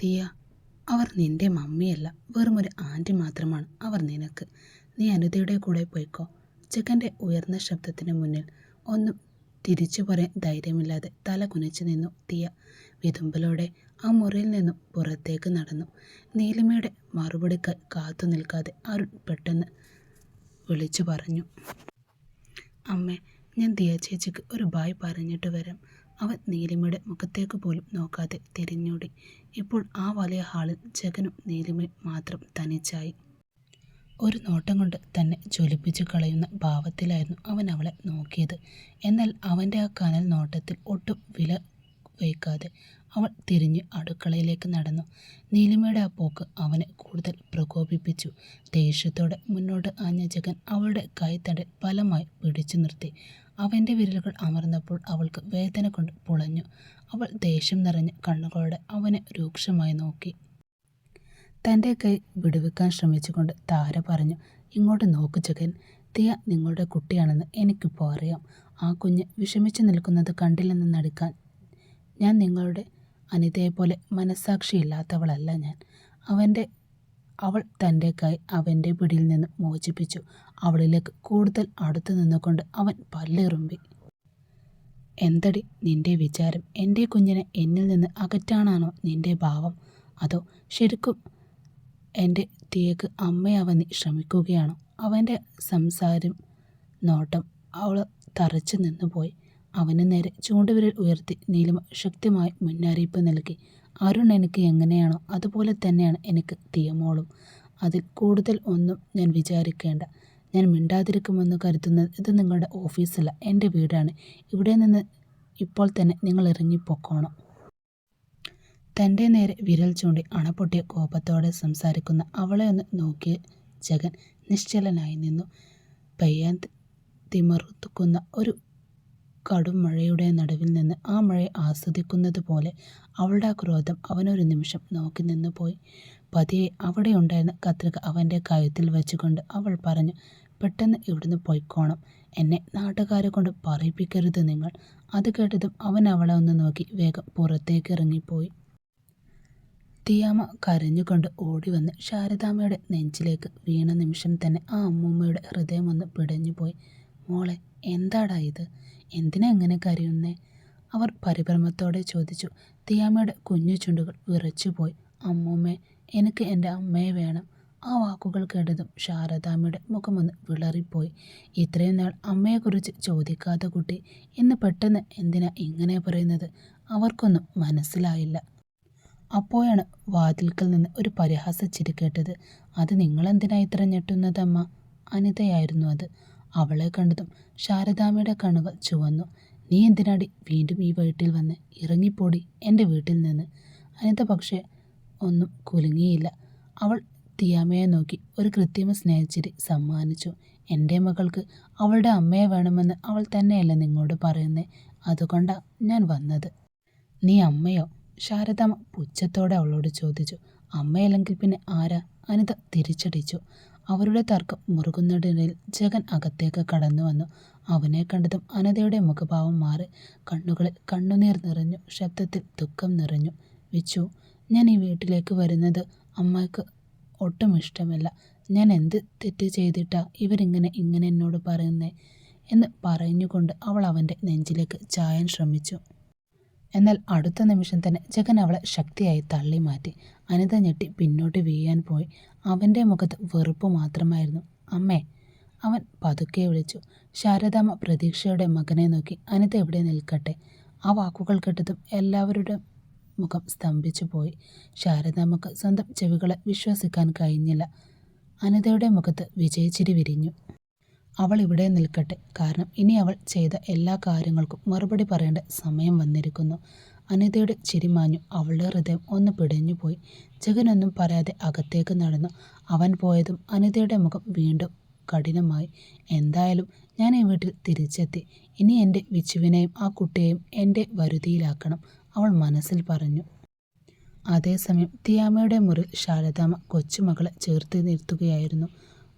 തീയ, അവർ നിന്റെ മമ്മിയല്ല, വെറും ഒരു ആൻറ്റി മാത്രമാണ് അവർ നിനക്ക്. നീ അനിതയുടെ കൂടെ പോയിക്കോ. ചെക്കൻ്റെ ഉയർന്ന ശബ്ദത്തിന് മുന്നിൽ ഒന്നും തിരിച്ചു പറയാൻ ധൈര്യമില്ലാതെ തല കുനിച്ചു നിന്നു തീയ. വിതുമ്പലോടെ ആ മുറിയിൽ നിന്നും പുറത്തേക്ക് നടന്നു. നീലിമയുടെ മറുപടിക്കായി കാത്തു നിൽക്കാതെ അരുൺ പെട്ടെന്ന് വിളിച്ചു പറഞ്ഞു, അമ്മേ, ഞാൻ ദിയ ചേച്ചിക്ക് ഒരു ബായ് പറഞ്ഞിട്ട് വരാം. അവൻ നീലിമയുടെ മുഖത്തേക്ക് പോലും നോക്കാതെ തിരിഞ്ഞോടി. ഇപ്പോൾ ആ വലിയ ഹാളിൽ ജഗനും നീലിമയും മാത്രം തനിച്ചായി. ഒരു നോട്ടം കൊണ്ട് തന്നെ ജ്വലിപ്പിച്ചു കളയുന്ന ഭാവത്തിലായിരുന്നു അവൻ അവളെ നോക്കിയത്. എന്നാൽ അവൻ്റെ ആ കനൽ നോട്ടത്തിൽ ഒട്ടും വില വയ്ക്കാതെ അവൾ തിരിഞ്ഞ് അടുക്കളയിലേക്ക് നടന്നു. നീലിമയുടെ ആ പോക്ക് അവനെ കൂടുതൽ പ്രകോപിപ്പിച്ചു. ദേഷ്യത്തോടെ മുന്നോട്ട് ആഞ്ഞ ജഗൻ അവളുടെ കൈത്തണ്ടിൽ ബലമായി പിടിച്ചു നിർത്തി. അവൻ്റെ വിരലുകൾ അമർന്നപ്പോൾ അവൾക്ക് വേദന കൊണ്ട് പുളഞ്ഞു. അവൾ ദേഷ്യം നിറഞ്ഞ കണ്ണുകളോടെ അവനെ രൂക്ഷമായി നോക്കി. തൻ്റെ കൈ വിടുവിക്കാൻ ശ്രമിച്ചുകൊണ്ട് താര പറഞ്ഞു, ഇങ്ങോട്ട് നോക്ക് ജഗൻ, ദിയ നിങ്ങളുടെ കുട്ടിയാണെന്ന് എനിക്കിപ്പോൾ അറിയാം. ആ കുഞ്ഞ് വിഷമിച്ചു നിൽക്കുന്നത് കണ്ടില്ലെന്ന് നടിക്കാൻ ഞാൻ നിങ്ങളുടെ അനിതയെപ്പോലെ മനസ്സാക്ഷിയില്ലാത്തവളല്ല ഞാൻ. അവൾ തൻ്റെ കൈ അവൻ്റെ പിടിയിൽ നിന്ന് മോചിപ്പിച്ചു. അവളിലേക്ക് കൂടുതൽ അടുത്തു നിന്നുകൊണ്ട് അവൻ പല്ലിറുമ്പി. എന്തടി നിന്റെ വിചാരം? എൻ്റെ കുഞ്ഞിനെ എന്നിൽ നിന്ന് അകറ്റാനാണോ നിന്റെ ഭാവം? അതോ ശരിക്കും എൻ്റെ ദിയക്ക് അമ്മയാവാൻ നീ ശ്രമിക്കുകയാണോ? അവൻ്റെ സംസാരം നോട്ടം അവൾ തറച്ചു നിന്നുപോയി. അവന് നേരെ ചൂണ്ടുവിരൽ ഉയർത്തി നീലിമ ശക്തമായി മുന്നറിയിപ്പ് നൽകി. അരുൺ എനിക്ക് എങ്ങനെയാണോ അതുപോലെ തന്നെയാണ് എനിക്ക് ദിയമോളും. അതിൽ കൂടുതൽ ഒന്നും ഞാൻ വിചാരിക്കേണ്ട. ഞാൻ മിണ്ടാതിരിക്കുമെന്ന് കരുതുന്നത് ഇത് നിങ്ങളുടെ ഓഫീസല്ല, എൻ്റെ വീടാണ്. ഇവിടെ നിന്ന് ഇപ്പോൾ തന്നെ നിങ്ങൾ ഇറങ്ങിപ്പോക്കോണം. തൻ്റെ നേരെ വിരൽ ചൂണ്ടി അണപൊട്ടിയ കോപത്തോടെ സംസാരിക്കുന്ന അവളെ ഒന്ന് നോക്കിയ ജഗൻ നിശ്ചലനായി നിന്നു. പെയ്യാൻ തിമർത്തുക്കുന്ന ഒരു കടും മഴയുടെ നടുവിൽ നിന്ന് ആ മഴയെ ആസ്വദിക്കുന്നത് പോലെ അവളുടെ ആ ക്രോധം അവനൊരു നിമിഷം നോക്കി നിന്നു പോയി. പതിയെ അവിടെ ഉണ്ടായിരുന്ന കത്രിക അവൻ്റെ കഴുത്തിൽ വെച്ചുകൊണ്ട് അവൾ പറഞ്ഞു, പെട്ടെന്ന് ഇവിടുന്ന് പോയിക്കോണം. എന്നെ നാട്ടുകാരെ കൊണ്ട് പറയിപ്പിക്കരുത് നിങ്ങൾ. അത് കേട്ടതും അവൻ അവളെ ഒന്ന് നോക്കി വേഗം പുറത്തേക്ക് ഇറങ്ങിപ്പോയി. ദിയാമ്മ കരഞ്ഞുകൊണ്ട് ഓടിവന്ന് ശാരദാമ്മയുടെ നെഞ്ചിലേക്ക് വീണ നിമിഷം തന്നെ ആ അമ്മൂമ്മയുടെ ഹൃദയം ഒന്ന് പിടഞ്ഞുപോയി. മോളെ, എന്താടാ ഇത്? എന്തിനാ എങ്ങനെ കരയുന്നേ? അവർ പരിഭ്രമത്തോടെ ചോദിച്ചു. ദിയാമ്മയുടെ കുഞ്ഞു ചുണ്ടുകൾ വിറച്ചുപോയി. അമ്മൂമ്മേ, എനിക്ക് എൻ്റെ അമ്മയെ വേണം. ആ വാക്കുകൾ കേട്ടതും ശാരദാമ്മയുടെ മുഖമൊന്ന് വിളറിപ്പോയി. ഇത്രയും നാൾ അമ്മയെക്കുറിച്ച് ചോദിക്കാത്ത കുട്ടി ഇന്ന് പെട്ടെന്ന് എന്തിനാ ഇങ്ങനെ പറയുന്നത്? അവർക്കൊന്നും മനസ്സിലായില്ല. അപ്പോഴാണ് വാതിൽക്കൽ നിന്ന് ഒരു പരിഹാസ ചിരി കേട്ടത്. അത് നിങ്ങളെന്തിനാ ഇത്ര ഞെട്ടുന്നതമ്മ? അനിതയായിരുന്നു അത്. അവളെ കണ്ടതും ശാരദാമ്മയുടെ കണ്ണുകൾ ചുവന്നു. നീ എന്തിനാടി വീണ്ടും ഈ വീട്ടിൽ വന്ന്? ഇറങ്ങിപ്പോടി എൻ്റെ വീട്ടിൽ നിന്ന്. അനിത പക്ഷേ ഒന്നും കുലുങ്ങിയില്ല. അവൾ ദിയാമ്മയെ നോക്കി ഒരു കൃത്രിമ സ്നേഹച്ചിരി സമ്മാനിച്ചു. എൻ്റെ മകൾക്ക് അവളുടെ അമ്മയെ വേണമെന്ന് അവൾ തന്നെയല്ല നിങ്ങളോട് പറയുന്നേ. അതുകൊണ്ടാ ഞാൻ വന്നത്. നീ അമ്മയോ? ശാരദാമ്മ പുച്ഛത്തോടെ അവളോട് ചോദിച്ചു. അമ്മയല്ലെങ്കിൽ പിന്നെ ആരാ? അനിത തിരിച്ചടിച്ചു. അവരുടെ തർക്കം മുറുകുന്നതിനിടയിൽ ജഗൻ അകത്തേക്ക് കടന്നു വന്നു. അവനെ കണ്ടതും അനിതയുടെ മുഖഭാവം മാറി. കണ്ണുകളിൽ കണ്ണുനീർ നിറഞ്ഞു. ശബ്ദത്തിൽ ദുഃഖം നിറഞ്ഞു. വിച്ചു, ഞാൻ ഈ വീട്ടിലേക്ക് വരുന്നത് അമ്മയ്ക്ക് ഒട്ടും ഇഷ്ടമല്ല. ഞാൻ എന്ത് തെറ്റ് ചെയ്തിട്ടാ ഇവരിങ്ങനെ എന്നോട് പറയുന്നേ എന്ന് പറഞ്ഞുകൊണ്ട് അവൾ അവൻ്റെ നെഞ്ചിലേക്ക് ചായാൻ ശ്രമിച്ചു. എന്നാൽ അടുത്ത നിമിഷം തന്നെ ജഗൻ അവളെ ശക്തിയായി തള്ളി മാറ്റി. അനിത ഞെട്ടി പിന്നോട്ട് വീഴാൻ പോയി. അവൻ്റെ മുഖത്ത് വെറുപ്പ് മാത്രമായിരുന്നു. അമ്മേ, അവൻ പതുക്കെ വിളിച്ചു. ശാരദാമ്മ പ്രതീക്ഷയുടെ മകനെ നോക്കി. അനിത എവിടെ നിൽക്കട്ടെ. ആ വാക്കുകൾ കേട്ടതും എല്ലാവരുടെ മുഖം സ്തംഭിച്ചു പോയി. ശാരദാമ്മക്ക് സ്വന്തം ചെവികളെ വിശ്വസിക്കാൻ കഴിഞ്ഞില്ല. അനിതയുടെ മുഖത്ത് വിജയച്ചിരി വിരിഞ്ഞു. അവൾ ഇവിടെ നിൽക്കട്ടെ, കാരണം ഇനി അവൾ ചെയ്ത എല്ലാ കാര്യങ്ങൾക്കും മറുപടി പറയേണ്ട സമയം വന്നിരിക്കുന്നു. അനിതയുടെ ചിരി മാഞ്ഞു. അവളുടെ ഹൃദയം ഒന്ന് പിടഞ്ഞുപോയി. ജഗനൊന്നും പറയാതെ അകത്തേക്ക് നടന്നു. അവൻ പോയതും അനിതയുടെ മുഖം വീണ്ടും കഠിനമായി. എന്തായാലും ഞാൻ ഈ വീട്ടിൽ തിരിച്ചെത്തി. ഇനി എൻ്റെ വിച്ചുവിനെയും ആ കുട്ടിയെയും എൻ്റെ വരുതിയിലാക്കണം, അവൾ മനസ്സിൽ പറഞ്ഞു. അതേസമയം ദിയാമ്മയുടെ മുറിയിൽ ശാരദാമ്മ കൊച്ചുമകളെ ചേർത്ത് നിർത്തുകയായിരുന്നു.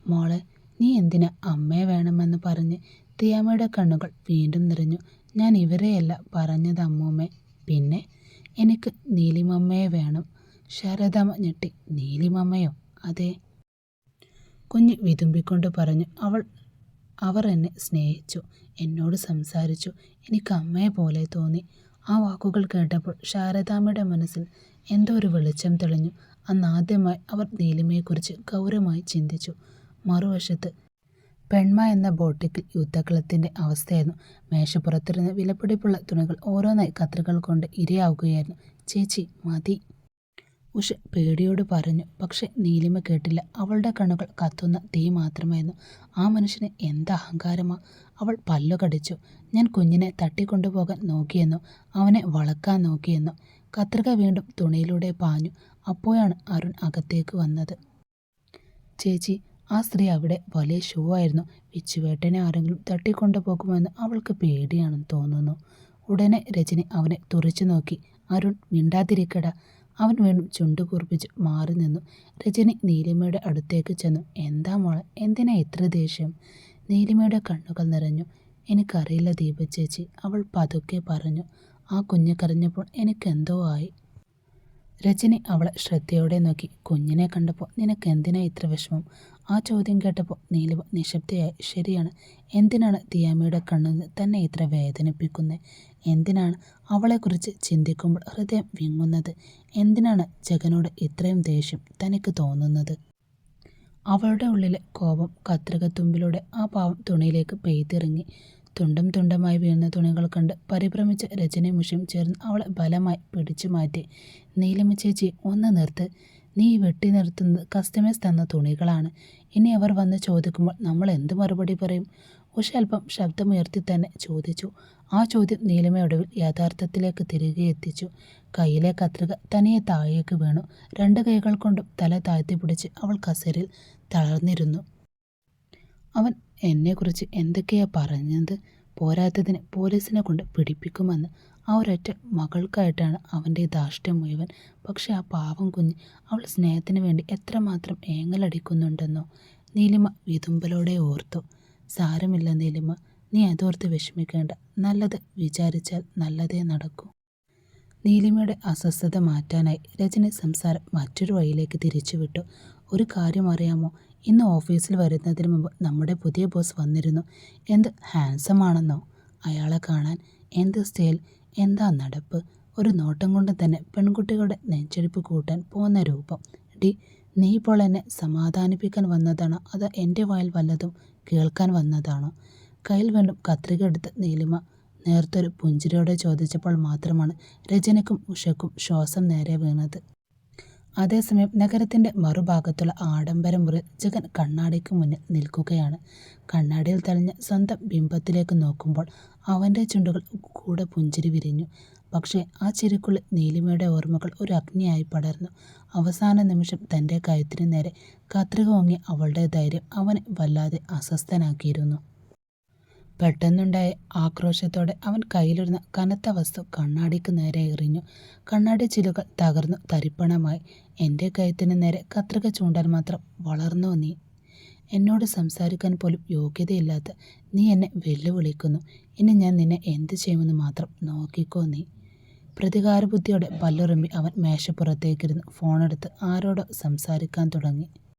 മോളെ, നീ എന്തിനാ അമ്മയെ വേണമെന്ന് പറഞ്ഞ്? ദിയാമ്മയുടെ കണ്ണുകൾ വീണ്ടും നിറഞ്ഞു. ഞാൻ ഇവരെയല്ല പറഞ്ഞത് അമ്മൂമ്മേ. പിന്നെ എനിക്ക് നീലിമമ്മയെ വേണം. ശാരദാമ്മ ഞെട്ടി. നീലിമമ്മയോ? അതെ, കുഞ്ഞ് വിതുമ്പിക്കൊണ്ട് പറഞ്ഞു. അവർ എന്നെ സ്നേഹിച്ചു, എന്നോട് സംസാരിച്ചു, എനിക്ക് അമ്മയെ പോലെ തോന്നി. ആ വാക്കുകൾ കേട്ടപ്പോൾ ശാരദാമ്മയുടെ മനസ്സിൽ എന്തോ ഒരു വെളിച്ചം തെളിഞ്ഞു. അന്നാദ്യമായി അവർ നീലിമയെക്കുറിച്ച് ഗൗരവമായി ചിന്തിച്ചു. മറുവശത്ത് പെൺമ എന്ന ബോട്ടിക്കിൽ യുദ്ധക്കളത്തിൻ്റെ അവസ്ഥയായിരുന്നു. മേശപ്പുറത്തിരുന്ന് വിലപിടിപ്പുള്ള തുണികൾ ഓരോന്നായി കത്രികൾ കൊണ്ട് ഇരയാവുകയായിരുന്നു. ചേച്ചി മതി, ഉഷ പേടിയോട് പറഞ്ഞു. പക്ഷെ നീലിമ കേട്ടില്ല. അവളുടെ കണ്ണുകൾ കത്തുന്ന തീ മാത്രമായിരുന്നു. ആ മനുഷ്യന് എന്ത് അഹങ്കാരമാ! അവൾ പല്ലു കടിച്ചു. ഞാൻ കുഞ്ഞിനെ തട്ടിക്കൊണ്ടുപോകാൻ നോക്കിയെന്നോ, അവനെ വളക്കാൻ നോക്കിയെന്നോ. കത്രിക വീണ്ടും തുണിയിലൂടെ പാഞ്ഞു. അപ്പോഴാണ് അരുൺ അകത്തേക്ക് വന്നത്. ചേച്ചി, ആ സ്ത്രീ അവിടെ വലിയ ഷൂ ആയിരുന്നു. വിച്ചുവേട്ടനെ ആരെങ്കിലും തട്ടിക്കൊണ്ടുപോകുമെന്ന് അവൾക്ക് പേടിയാണെന്ന് തോന്നുന്നു. ഉടനെ രജനി അവനെ തുറിച്ചു നോക്കി. അരുൺ, മിണ്ടാതിരിക്കട. അവൻ വീണ്ടും ചുണ്ടുകൂർപ്പിച്ച് മാറി നിന്നു. രജനി നീലിമയുടെ അടുത്തേക്ക് ചെന്നു. എന്താ മോളെ, എന്തിനാ ഇത്ര ദേഷ്യം? നീലിമയുടെ കണ്ണുകൾ നിറഞ്ഞു. എനിക്കറിയില്ല ദീപ ചേച്ചി, അവൾ പതുക്കെ പറഞ്ഞു. ആ കുഞ്ഞ് കരഞ്ഞപ്പോൾ എനിക്കെന്തോ ആയി. രജനി അവളെ ശ്രദ്ധയോടെ നോക്കി. കുഞ്ഞിനെ കണ്ടപ്പോൾ നിനക്കെന്തിനാ ഇത്ര വിഷമം? ആ ചോദ്യം കേട്ടപ്പോൾ നീലിമ നിശബ്ദയായി. ശരിയാണ്, എന്തിനാണ് ദിയാമ്മയുടെ കണ്ണിന് തന്നെ ഇത്ര വേദനിപ്പിക്കുന്നത്? എന്തിനാണ് അവളെക്കുറിച്ച് ചിന്തിക്കുമ്പോൾ ഹൃദയം വിങ്ങുന്നത്? എന്തിനാണ് ജഗനോട് ഇത്രയും ദേഷ്യം തനിക്ക് തോന്നുന്നത്? അവളുടെ ഉള്ളിലെ കോപം കത്രികത്തുമ്പിലൂടെ ആ പാവം തുണിയിലേക്ക് പെയ്തിറങ്ങി. തുണ്ടം തുണ്ടമായി വീഴുന്ന തുണികൾ കണ്ട് പരിഭ്രമിച്ച രജനി മുഷിയും ചേർന്ന് അവളെ ബലമായി പിടിച്ചു മാറ്റി. നീലിമ ചേച്ചി, ഒന്ന് നിർത്ത്. നീ വെട്ടി നിർത്തുന്നത് കസ്റ്റമേഴ്സ് തന്ന തുണികളാണ്. ഇനി അവർ വന്ന് ചോദിക്കുമ്പോൾ നമ്മൾ എന്ത് മറുപടി പറയും? ഉഷ അല്പം ശബ്ദമുയർത്തി തന്നെ ചോദിച്ചു. ആ ചോദ്യം നീലിമയൊടുവിൽ യാഥാർത്ഥ്യത്തിലേക്ക് തിരികെ എത്തിച്ചു. കയ്യിലെ കത്രിക തനിയെ താഴേക്ക് വീണു. രണ്ട് കൈകൾ കൊണ്ടും തല താഴ്ത്തി പിടിച്ച് അവൾ കസേരയിൽ തളർന്നിരുന്നു. അവൻ എന്നെക്കുറിച്ച് എന്തൊക്കെയാ പറഞ്ഞത്? പോരാത്തതിന് പോലീസിനെ കൊണ്ട് പിടിപ്പിക്കുമെന്ന്. ആ ഒരൊറ്റ മകൾക്കായിട്ടാണ് അവൻ്റെ ധാർഷ്ട്യം മുഴുവൻ. പക്ഷെ ആ പാവം കുഞ്ഞ്, അവൾ സ്നേഹത്തിന് വേണ്ടി എത്രമാത്രം ഏങ്ങലടിക്കുന്നുണ്ടെന്നോ നീലിമ വിതുമ്പലോടെ ഓർത്തു. സാരമില്ല നീലിമ, നീ അതോർത്ത് വിഷമിക്കേണ്ട. നല്ലത് വിചാരിച്ചാൽ നല്ലതേ നടക്കൂ. നീലിമയുടെ അസ്വസ്ഥത മാറ്റാനായി രജനി സംസാരം മറ്റൊരു വഴിയിലേക്ക് തിരിച്ചുവിട്ടു. ഒരു കാര്യം അറിയാമോ? ഇന്ന് ഓഫീസിൽ വരുന്നതിന് മുമ്പ് നമ്മുടെ പുതിയ ബോസ് വന്നിരുന്നു. എന്ത് ഹാൻസം ആണെന്നോ! അയാളെ കാണാൻ എന്ത് സ്റ്റൈൽ, എന്താ നടപ്പ്! ഒരു നോട്ടം കൊണ്ട് തന്നെ പെൺകുട്ടികളുടെ നെഞ്ചെടുപ്പ് കൂട്ടാൻ പോകുന്ന രൂപം. ഡി, നീ ഇപ്പോൾ എന്നെ സമാധാനിപ്പിക്കാൻ വന്നതാണോ അതോ എൻ്റെ വായിൽ വല്ലതും കേൾക്കാൻ വന്നതാണോ? കയ്യിൽ വീണ്ടും കത്രിക എടുത്ത് നീലിമ നേർത്തൊരു പുഞ്ചിരിയോടെ ചോദിച്ചപ്പോൾ മാത്രമാണ് രജനിക്കും ഉഷയ്ക്കും ശ്വാസം നേരെ വീണത്. അതേസമയം നഗരത്തിൻ്റെ മറുഭാഗത്തുള്ള ആഡംബര മുറി ജഗൻ കണ്ണാടിക്ക് മുന്നിൽ നിൽക്കുകയാണ്. കണ്ണാടിയിൽ തെളിഞ്ഞ സ്വന്തം ബിംബത്തിലേക്ക് നോക്കുമ്പോൾ അവൻ്റെ ചുണ്ടുകൾ കൂടെ പുഞ്ചിരി വിരിഞ്ഞു. പക്ഷേ ആ ചിരിക്കുള്ളിൽ നീലിമയുടെ ഓർമ്മകൾ ഒരു അഗ്നിയായി പടർന്നു. അവസാന നിമിഷം തൻ്റെ കഴുത്തിന് നേരെ കത്രിക ഓങ്ങി അവളുടെ ധൈര്യം അവനെ വല്ലാതെ അസ്വസ്ഥനാക്കിയിരുന്നു. പെട്ടെന്നുണ്ടായ ആക്രോശത്തോടെ അവൻ കയ്യിലിരുന്ന കനത്ത വസ്തു കണ്ണാടിക്ക് നേരെ എറിഞ്ഞു. കണ്ണാടി ചില്ലുകൾ തകർന്നു തരിപ്പണമായി. എൻ്റെ കഴുത്തിന് നേരെ കത്രിക ചൂണ്ടാൻ മാത്രം വളർന്നോ നീ? എന്നോട് സംസാരിക്കാൻ പോലും യോഗ്യതയില്ലാത്ത നീ എന്നെ വെല്ലുവിളിക്കുന്നു. ഇനി ഞാൻ നിന്നെ എന്ത് ചെയ്യുമെന്ന് മാത്രം നോക്കിക്കോ നീ. പ്രതികാരബുദ്ധിയോടെ പല്ലുറുമ്പി അവൻ മേശപ്പുറത്തേക്കിരുന്ന് ഫോണെടുത്ത് ആരോടോ സംസാരിക്കാൻ തുടങ്ങി.